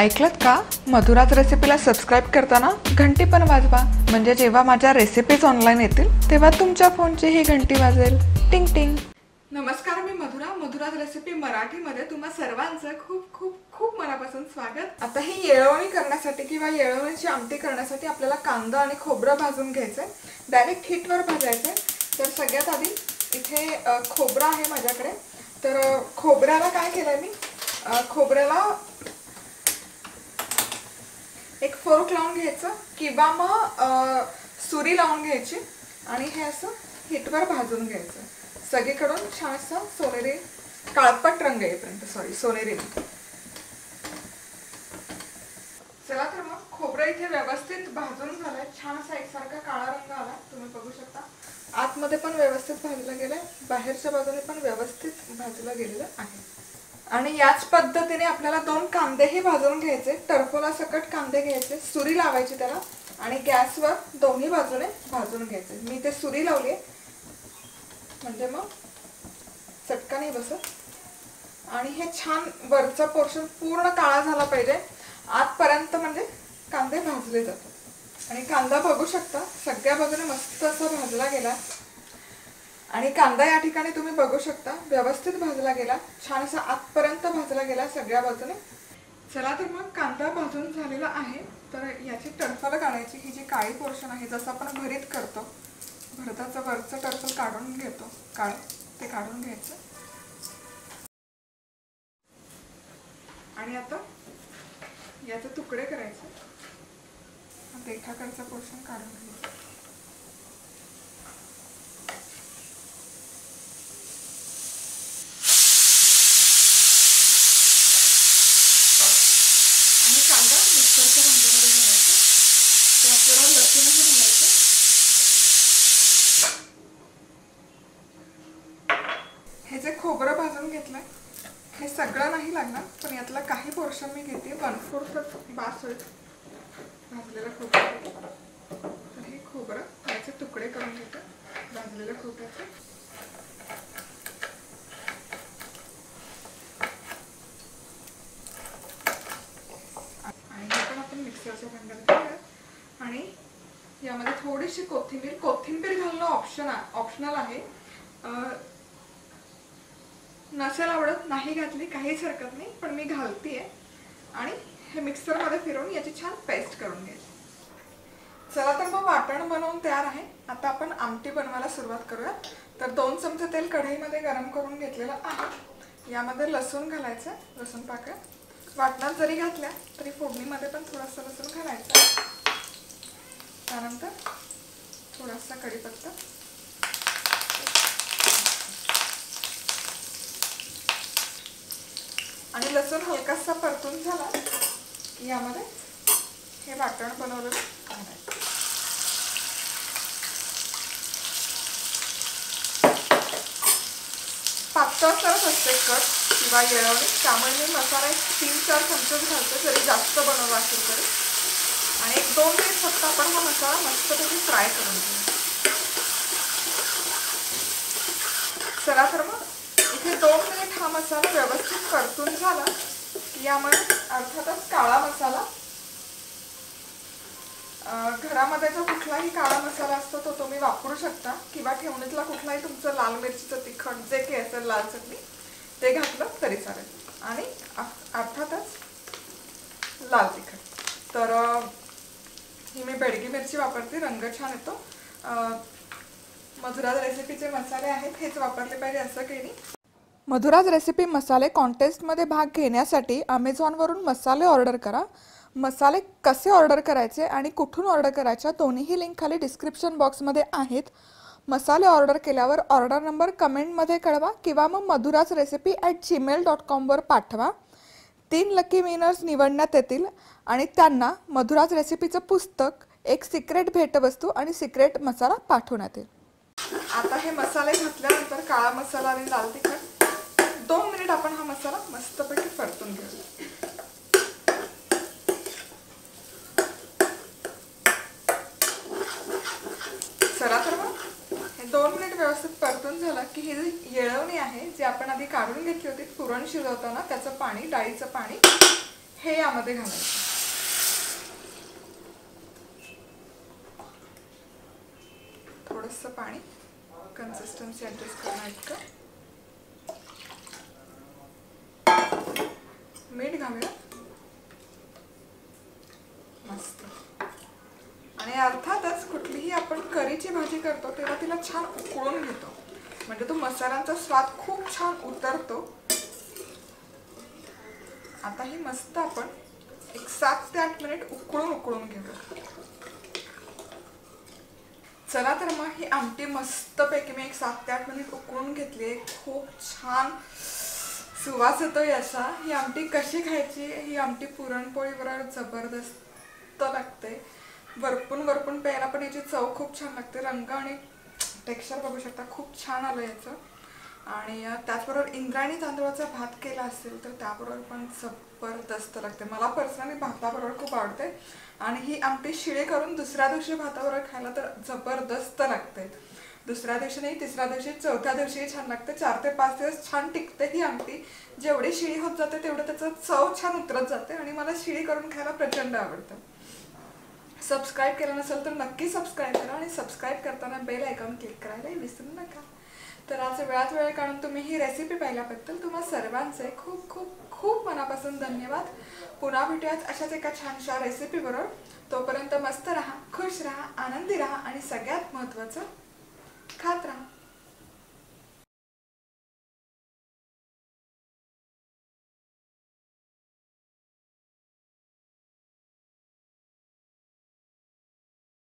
ऐकलत का? मधुराज रेसिपीला सबस्क्राइब करताना घंटी पण वाजवा, म्हणजे जेव्हा माझ्या रेसिपीज ऑनलाईन येतील तेव्हा तुमच्या फोनची ही घंटी वाजेल. टिंग टिंग. नमस्कार, मी मधुराज रेसिपी मराठीमध्ये तुम्हा सर्वांचं खूप खूप खूप मनापासून स्वागत. आता ही येळवणी करण्यासाठी किंवा येळवणीची आमटी करण्यासाठी आपल्याला कांदा आणि खोबरं भाजून घ्यायचंय. डायरेक्ट हीटवर भाजायचंय. तर सगळ्यात आधी इथे खोबरं आहे माझ्याकडे. तर खोबऱ्याला काय केलंय मी, खोबऱ्याला एक फोर्क लावून घ्यायचं किंवा मग सुरी लावून घ्यायची आणि हे असं हीटवर भाजून घ्यायचं सगळीकडून छान असं सोनेरी काळपट रंग येईपर्यंत. सोनेरी. चला तर मग खोबरं इथे व्यवस्थित भाजून झालंय. छान असा एकसारखा काळा रंग आला, तुम्ही बघू शकता. आतमध्ये पण व्यवस्थित भाजलं गेलंय, बाहेरच्या बाजूने पण व्यवस्थित भाजलं गेलेलं आहे. आणि याच पद्धतीने आपल्याला 2 कांदेही भाजून घ्यायचे. टरफला सकट कांदे घ्यायचे, सुरी लावायची त्याला आणि गॅसवर दोन्ही बाजूने भाजून घ्यायचे. मी ते सुरी लावली म्हणजे मग चटका नाही बसत. आणि हे छान वरचा पोर्शन पूर्ण काळा झाला पाहिजे आतपर्यंत, म्हणजे कांदे भाजले जातात. आणि कांदा बघू शकता सगळ्या बाजूने मस्त असा भाजला गेला. आणि कांदा या ठिकाणी तुम्ही बघू शकता व्यवस्थित भाजला गेला, छान असा आतपर्यंत भाजला गेला सगळ्या बाजूने. चला तर मग कांदा भाजून झालेला आहे. तर याची टरफल काढायची. ही जी काळी पोर्शन आहे, जसं आपण भरीत करतो, भरताचं वरचं टरफल काढून घेतो काळं, ते काढून घ्यायचं. आणि आता याचे तुकडे करायचे. देठाकडचं पोर्शन काढून घ्यायचं. हे जे खोबरं भाजून घेतलंय हे सगळं नाही लागणार, पण यातला काही पोर्शन मी घेते. 1/4 बास होईल भाजलेलं खोबरं. तर हे खोबरं याचे तुकडे करून घेते भाजलेल्या खोबऱ्याचे. आणि हे पण आपण मिक्सरच्या भांड्यात घेऊया. आणि यामध्ये थोडीशी कोथिंबीर घालणं ऑप्शनल आहे. नसेल आवडत नाही घातली काहीच हरकत नाही, पण मी घालतीये. आणि हे मिक्सरमध्ये फिरवून याची छान पेस्ट करून घ्यायची. चला तर मग वाटण बनवून तयार आहे. आता आपण आमटी बनवायला सुरुवात करूया. तर 2 चमचे तेल कढईमध्ये गरम करून घेतलेलं आहे. यामध्ये लसूण घालायचं, लसूण पाकळ्या. वाटणात जरी घातल्या तरी फोडणीमध्ये पण थोडासा लसूण घालायचा. त्यानंतर थोडासा कढीपत्ता, आणि लसूण हलकासा परतून झाला की यामध्ये हे वाटण बनवलेलं घालायचं. पातळसरच असते कट किंवा येळवणी, त्यामुळे मी मसाला 3-4 चमचे घालते जरी जास्त बनवला असेल तरी. आणि 1-2 मिनिट फक्त आपण हा मसाला मस्तपैकी फ्राय करून घेऊ. चला तर मग इथे 2 मिनिट हा मसाला व्यवस्थित परतून झाला की यामध्ये अर्थातच काळा मसाला, घरामध्ये जो कुठलाही काळा मसाला असतो तो तुम्ही वापरू शकता, किंवा ठेवणीतला कुठलाही तुमचं लाल मिरचीचं तिखट जे काही असेल, लाल चटणी, ते घातलं तरी चालेल. आणि अर्थातच लाल तिखट. तर ही मी बेडगी मिरची वापरते, रंग छान येतो. मधुराज रेसिपीचे मसाले आहेत हेच वापरले पाहिजे असं काही नाही. मधुराज रेसिपी मसाले कॉन्टेस्टमध्ये भाग घेण्यासाठी अमेझॉनवरून मसाले ऑर्डर करा. मसाले कसे ऑर्डर करायचे आणि कुठून ऑर्डर करायच्या दोन्हीही लिंक खाली डिस्क्रिप्शन बॉक्समध्ये आहेत. मसाले ऑर्डर केल्यावर ऑर्डर नंबर कमेंटमध्ये कळवा किंवा मग madhurajrecipe@gmail.com वर पाठवा. 3 लकी विनर्स निवडण्यात येतील आणि त्यांना मधुराज रेसिपीचं पुस्तक, एक सिक्रेट भेटवस्तू आणि सिक्रेट मसाला पाठवण्यात येईल. आता हे मसाले घातल्यानंतर काळा मसाला आणि लाल तिखट 2 मिनिट आपण हा मसाला मस्तपैकी परतून घेऊ. चला तर मग हे 2 मिनिट व्यवस्थित परतून झालं की ही जी येळवणी आहे जी आपण आधी काढून घेतली होती पुरण शिजवताना, त्याचं पाणी, डाळीचं पाणी हे यामध्ये घालायचं. थोडंसं पाणी, कन्सिस्टन्सी ॲडजस्ट करणार इतकं. मीठ घालूया. मस्त. आणि अर्थातच कुठलीही आपण करीची भाजी करतो तेव्हा तिला छान उकळून घेतो, म्हणजे तो मसाल्यांचा स्वाद खूप छान उतरतो. आता ही मस्त आपण एक 7 ते 8 मिनिट उकळून घेऊ. चला तर मग ही आमटी मस्तपैकी मी एक 7 ते 8 मिनिट उकळून घेतली आहे. खूप छान सुवास येतोय असा. ही आमटी कशी खायची? ही आमटी पुरणपोळी बरोबर जबरदस्त लागते. वरपून प्यायला पण याची चव खूप छान लागते. रंग आणि टेक्स्चर बघू शकता, खूप छान आलं याचं. आणि त्याचबरोबर इंद्रायणी तांदूळाचा भात केला असेल तर त्याबरोबर पण जबरदस्त लागते. मला पर्सनली भाताबरोबर खूप आवडते. आणि ही आमटी शिळी करून दुसऱ्या दिवशी भाताबरोबर खायला तर जबरदस्त लागते. दुसऱ्या दिवशी नाही, तिसऱ्या दिवशी, चौथ्या दिवशी छान लागते. 4 ते 5 दिवस छान टिकते ही आमटी. जेवढी शिळी होत जाते तेवढं त्याचं चव छान उतरत जाते. आणि मला शिळी करून खायला प्रचंड आवडतं. सबस्क्राईब केलं नसेल तर नक्की सबस्क्राईब करा. आणि सबस्क्राईब करताना बेल आयकॉन क्लिक करायला विसरू नका. तर आज वेळात वेळ काढून तुम्ही ही रेसिपी पाहिल्याबद्दल तुम्हा सर्वांचे खूप खूप खूप मनापासून धन्यवाद. पुन्हा भेटूयात अशाच एका छानशा रेसिपी बरोबर. तोपर्यंत मस्त राहा, खुश राहा, आनंदी राहा आणि सगळ्यात महत्त्वाचं खात राहा.